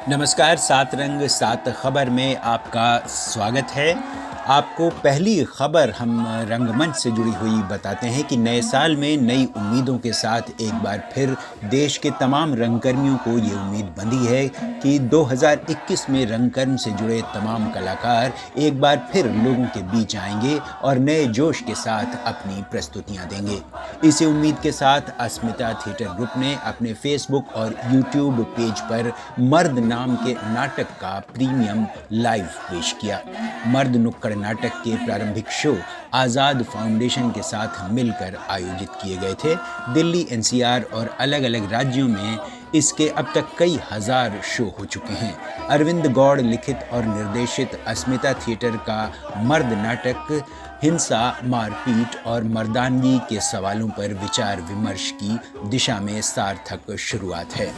नमस्कार, सात रंग सात खबर में आपका स्वागत है। आपको पहली खबर हम रंगमंच से जुड़ी हुई बताते हैं कि नए साल में नई उम्मीदों के साथ एक बार फिर देश के तमाम रंगकर्मियों को ये उम्मीद बंधी है कि 2021 में रंगकर्म से जुड़े तमाम कलाकार एक बार फिर लोगों के बीच आएंगे और नए जोश के साथ अपनी प्रस्तुतियां देंगे। इसी उम्मीद के साथ अस्मिता थिएटर ग्रुप ने अपने फेसबुक और यूट्यूब पेज पर मर्द नाम के नाटक का प्रीमियम लाइव पेश किया। मर्द नुक्कड़ नाटक के प्रारंभिक शो आज़ाद फाउंडेशन के साथ मिलकर आयोजित किए गए थे। दिल्ली, एनसीआर और अलग अलग राज्यों में इसके अब तक कई हजार शो हो चुके हैं। अरविंद गौड़ लिखित और निर्देशित अस्मिता थिएटर का मर्द नाटक हिंसा, मारपीट और मर्दानगी के सवालों पर विचार विमर्श की दिशा में सार्थक शुरुआत है।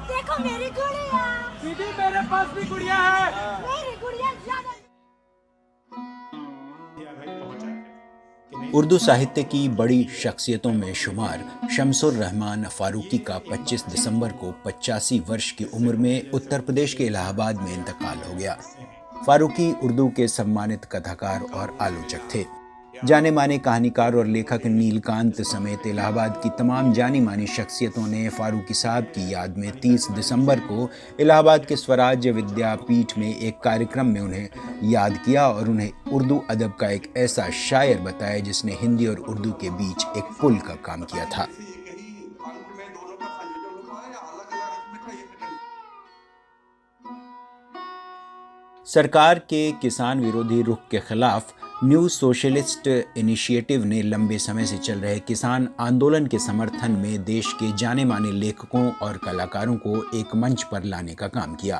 देखो मेरी गुड़िया। दीदी मेरे पास भी गुड़िया है। मेरी गुड़िया ज्यादा। उर्दू साहित्य की बड़ी शख्सियतों में शुमार शमसुर रहमान फारूकी का 25 दिसंबर को 85 वर्ष की उम्र में उत्तर प्रदेश के इलाहाबाद में इंतकाल हो गया। फारूकी उर्दू के सम्मानित कथाकार और आलोचक थे। जाने माने कहानीकार और लेखक नीलकांत समेत इलाहाबाद की तमाम जानी मानी शख्सियतों ने फारूकी साहब की याद में 30 दिसंबर को इलाहाबाद के स्वराज विद्यापीठ में एक कार्यक्रम में उन्हें याद किया और उन्हें उर्दू अदब का एक ऐसा शायर बताया जिसने हिंदी और उर्दू के बीच एक पुल का काम किया था। सरकार के किसान विरोधी रुख के खिलाफ न्यू सोशलिस्ट इनिशिएटिव ने लंबे समय से चल रहे किसान आंदोलन के समर्थन में देश के जाने माने लेखकों और कलाकारों को एक मंच पर लाने का काम किया।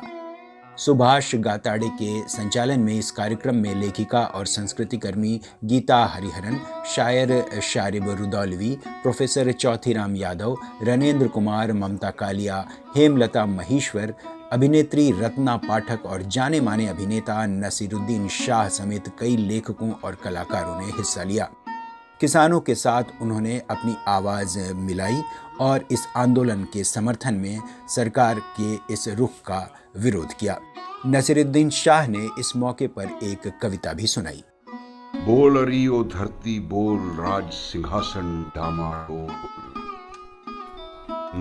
सुभाष गाताड़े के संचालन में इस कार्यक्रम में लेखिका और संस्कृति कर्मी गीता हरिहरन, शायर शारिब रुदौलवी, प्रोफेसर चौथीराम यादव, रणेंद्र कुमार, ममता कालिया, हेमलता महेश्वर, अभिनेत्री रत्ना पाठक और जाने माने अभिनेता नसीरुद्दीन शाह समेत कई लेखकों और कलाकारों ने हिस्सा लिया। किसानों के साथ उन्होंने अपनी आवाज़ मिलाई और इस आंदोलन के समर्थन में सरकार के इस रुख का विरोध किया। नसीरुद्दीन शाह ने इस मौके पर एक कविता भी सुनाई। बोल अरियो धरती बोल, राज सिंहासन डामाडोल,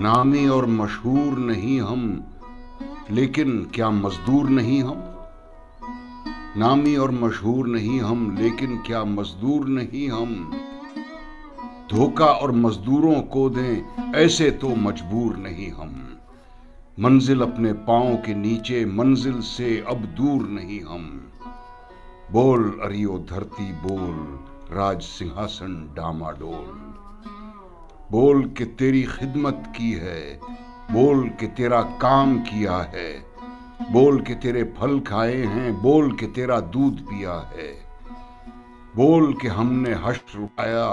नामी और मशहूर नहीं हम, लेकिन क्या मजदूर नहीं हम। नामी और मशहूर नहीं हम, लेकिन क्या मजदूर नहीं हम। धोखा और मजदूरों को दें, ऐसे तो मजबूर नहीं हम। मंजिल अपने पांव के नीचे, मंजिल से अब दूर नहीं हम। बोल अरियो धरती बोल, राज सिंहासन डामाडोल। बोल के तेरी खिदमत की है, बोल के तेरा काम किया है। बोल के तेरे फल खाए हैं, बोल के तेरा दूध पिया है। बोल के हमने हश्र उठाया,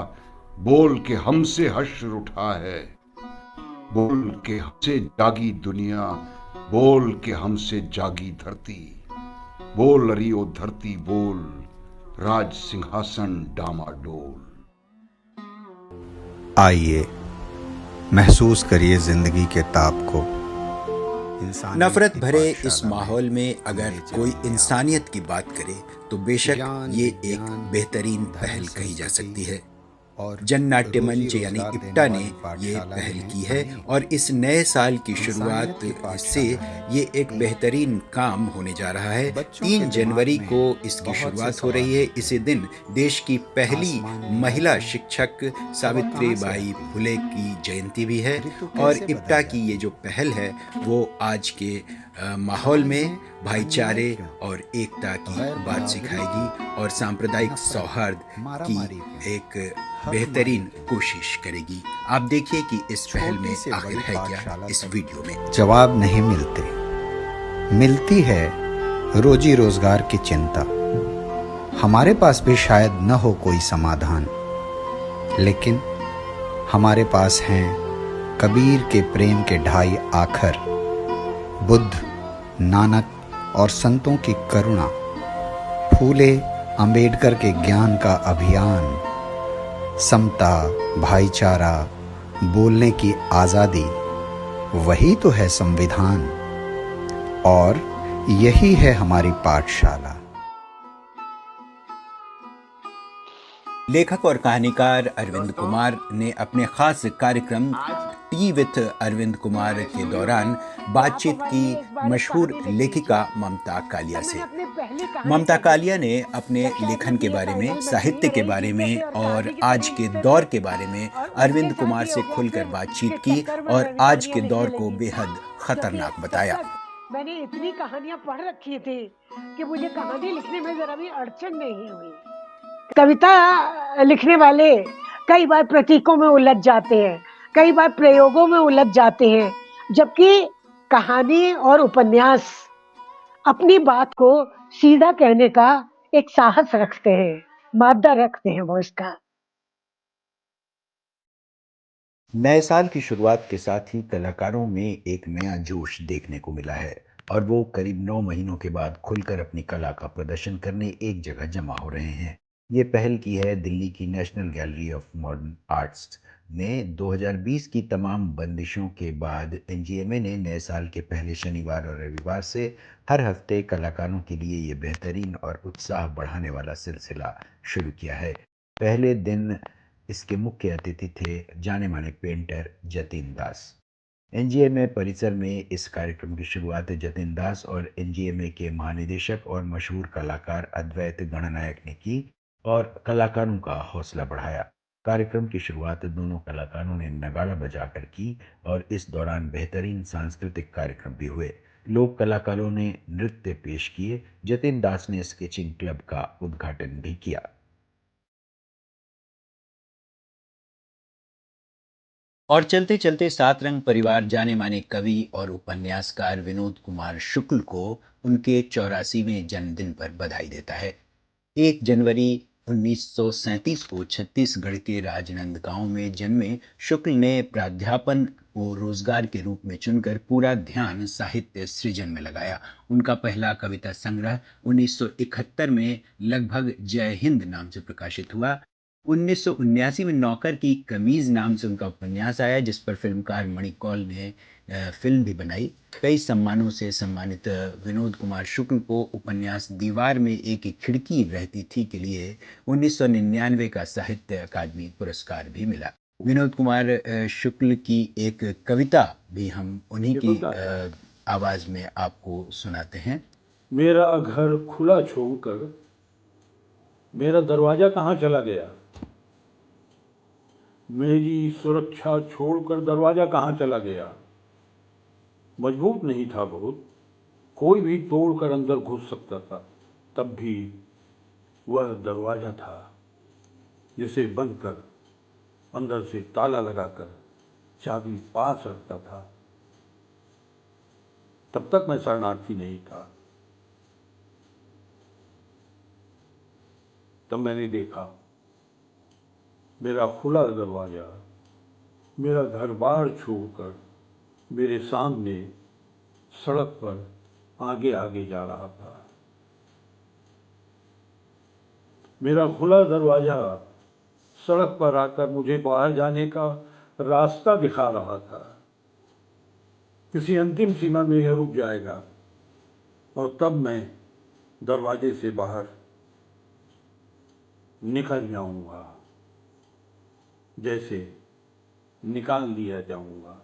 बोल के हमसे हश्र उठा है। बोल के हमसे जागी दुनिया, बोल के हमसे जागी धरती। बोल अरियो धरती बोल, राज सिंहासन डामाडोल। आइए महसूस करिए जिंदगी के ताप को। नफरत भरे इस माहौल में अगर कोई इंसानियत की बात करे तो बेशक ये एक बेहतरीन पहल कही जा सकती है। जन नाट्य मंच यानी इप्टा ने ये पहल की है और इस नए साल की शुरुआत से ये एक बेहतरीन काम होने जा रहा है। 3 जनवरी को इसकी शुरुआत हो रही है। इसी दिन देश की पहली महिला शिक्षक सावित्रीबाई फुले की जयंती भी है और इप्टा की ये जो पहल है वो आज के माहौल में भाईचारे और एकता की बात सिखाएगी और सांप्रदायिक सौहार्द की एक बेहतरीन कोशिश करेगी। आप देखिए कि इस पहल में आखिर है क्या इस वीडियो में। जवाब नहीं मिलते, मिलती है रोजी रोजगार की चिंता। हमारे पास भी शायद न हो कोई समाधान, लेकिन हमारे पास हैं कबीर के प्रेम के ढाई आखर, बुद्ध, नानक और संतों की करुणा, फूले अंबेडकर के ज्ञान का अभियान, समता, भाईचारा, बोलने की आजादी, वही तो है संविधान और यही है हमारी पाठशाला। लेखक और कहानीकार अरविंद कुमार ने अपने खास कार्यक्रम टी विथ अरविंद कुमार के दौरान बातचीत की मशहूर लेखिका ममता कालिया से। ममता कालिया ने अपने लेखन के बारे में, साहित्य के बारे में और आज के दौर के बारे में अरविंद कुमार से खुलकर बातचीत की और आज के दौर को बेहद खतरनाक बताया। मैंने इतनी कहानियां पढ़ रखी थी कि मुझे कहानी लिखने में जरा भी अड़चन नहीं हुई। कविता लिखने वाले कई बार प्रतीकों में उलझ जाते हैं, कई बार प्रयोगों में उलझ जाते हैं, जबकि कहानी और उपन्यास अपनी बात को सीधा कहने का एक साहस रखते हैं, मादा रखते हैं वो इसका। नए साल की शुरुआत के साथ ही कलाकारों में एक नया जोश देखने को मिला है और वो करीब 9 महीनों के बाद खुलकर अपनी कला का प्रदर्शन करने एक जगह जमा हो रहे हैं। ये पहल की है दिल्ली की national gallery of modern arts ने। 2020 की तमाम बंदिशों के बाद एनजीएमए ने नए साल के पहले शनिवार और रविवार से हर हफ्ते कलाकारों के लिए ये बेहतरीन और उत्साह बढ़ाने वाला सिलसिला शुरू किया है। पहले दिन इसके मुख्य अतिथि थे जाने माने पेंटर जतिन दास। एनजीएमए परिसर में इस कार्यक्रम की शुरुआत जतिन दास और एनजीएमए के महानिदेशक और मशहूर कलाकार अद्वैत गणनायक ने की और कलाकारों का हौसला बढ़ाया। कार्यक्रम की शुरुआत दोनों कलाकारों ने नगाड़ा बजाकर की और इस दौरान बेहतरीन सांस्कृतिक कार्यक्रम भी हुए। लोक कलाकारों ने नृत्य पेश किए। जतिन दास ने स्केचिंग क्लब का उद्घाटन भी किया। और चलते चलते सात रंग परिवार जाने माने कवि और उपन्यासकार विनोद कुमार शुक्ल को उनके 84वें जन्मदिन पर बधाई देता है। 1 जनवरी 1937 को छत्तीसगढ़ के राजनांदगांव में जन्मे शुक्ल ने प्राध्यापन को रोजगार के रूप में चुनकर पूरा ध्यान साहित्य सृजन में लगाया। उनका पहला कविता संग्रह 1971 में लगभग जय हिंद नाम से प्रकाशित हुआ। 1979 में नौकर की कमीज नाम से उनका उपन्यास आया, जिस पर फिल्मकार मणि कौल ने फिल्म भी बनाई। कई सम्मानों से सम्मानित विनोद कुमार शुक्ल को उपन्यास दीवार में एक खिड़की रहती थी के लिए 1999 का साहित्य अकादमी पुरस्कार भी मिला। विनोद कुमार शुक्ल की एक कविता भी हम उन्हीं की आवाज में आपको सुनाते हैं। मेरा घर खुला छोड़कर मेरा दरवाजा कहाँ चला गया, मेरी सुरक्षा छोड़कर दरवाजा कहाँ चला गया। मजबूत नहीं था बहुत, कोई भी तोड़कर अंदर घुस सकता था, तब भी वह दरवाजा था जिसे बंद कर अंदर से ताला लगाकर चाबी पास रखता था। तब तक मैं शरणार्थी नहीं था। तब मैंने देखा मेरा खुला दरवाजा मेरा घर बार छोड़कर मेरे सामने सड़क पर आगे आगे जा रहा था। मेरा खुला दरवाजा सड़क पर आकर मुझे बाहर जाने का रास्ता दिखा रहा था। किसी अंतिम सीमा में यह रुक जाएगा और तब मैं दरवाजे से बाहर निकल जाऊंगा, जैसे निकाल दिया जाऊंगा।